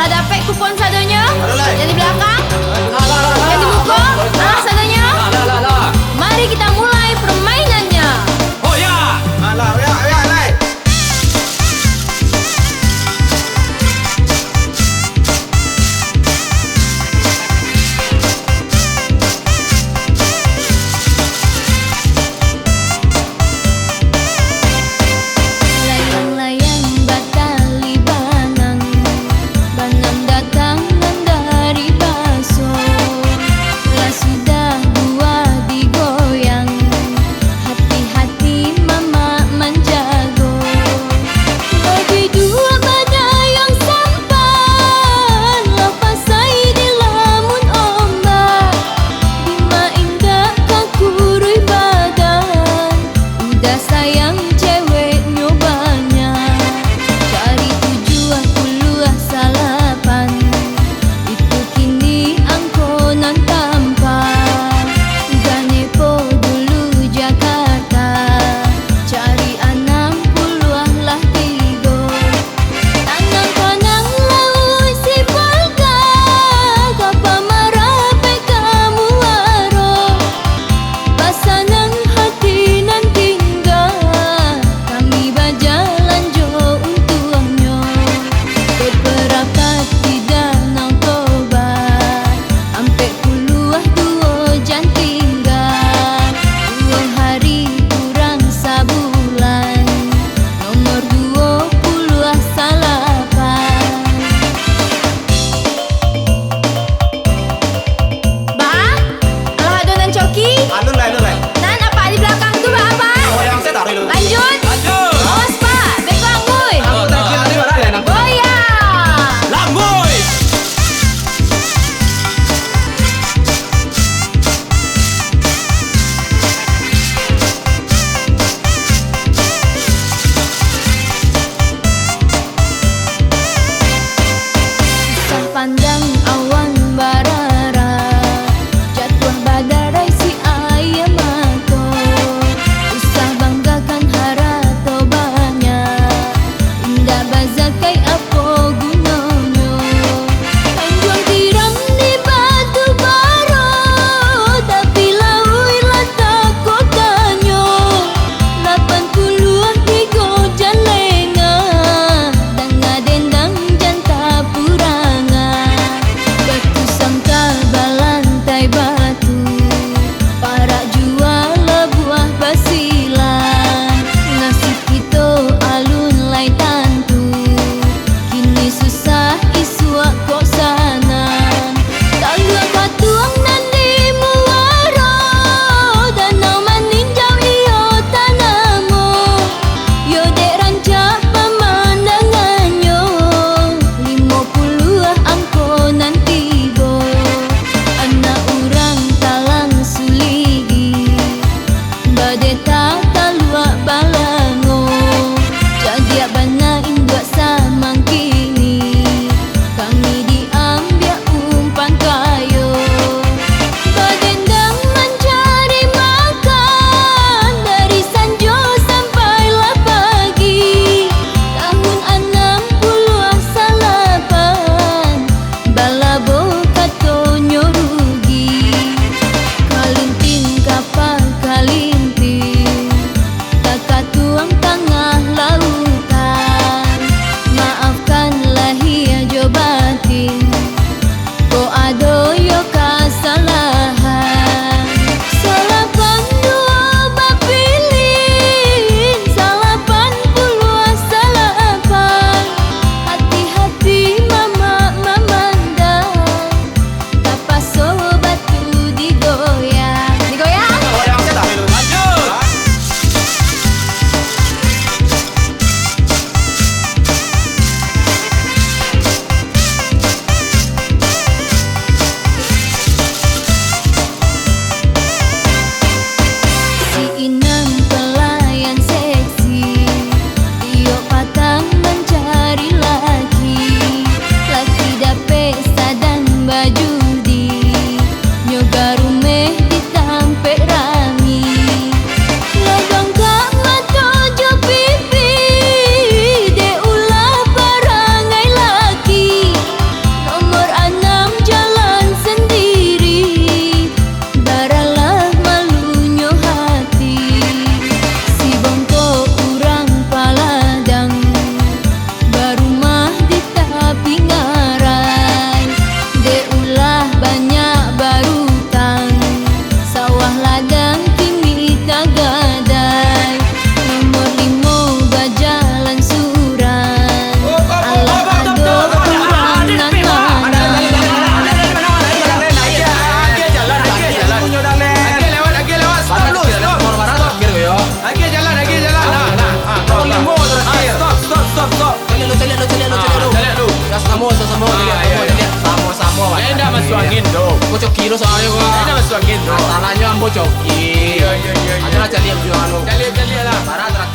Dapat kupon sadonya. Alah. Yang di belakang. Alah. Yang di muka. Sadonya. Alah. Mari kita mulai permainannya. Oh ya. Alah, ya, lai. Layang-layang batali banang, banang datangan dari baso. Lah sudah dua digoyang, hati-hati mama menjago. Bagi dua badai yang sampan, lepas sai di lamun ombak. Bima indah kakurui badan, udah sayang cewek nyobanya. Cari 78, itu kini angkonan tampan. Ganepo dulu Jakarta, cari 60 lah tigo. Tanang kanang laut si palka, kapa marapai kamu waro. Pasanang hati nan tinggal, limo terakhir. Stop. Calik lu. Ya sama. Sama. Ya enggak masuk angin dong. Kau coki lo soalnya Ya gua. enggak masuk angin dong. Masalahnya ambo coki. Iya. Adalah cari yang jual lo. Calik lah. Para terakhir.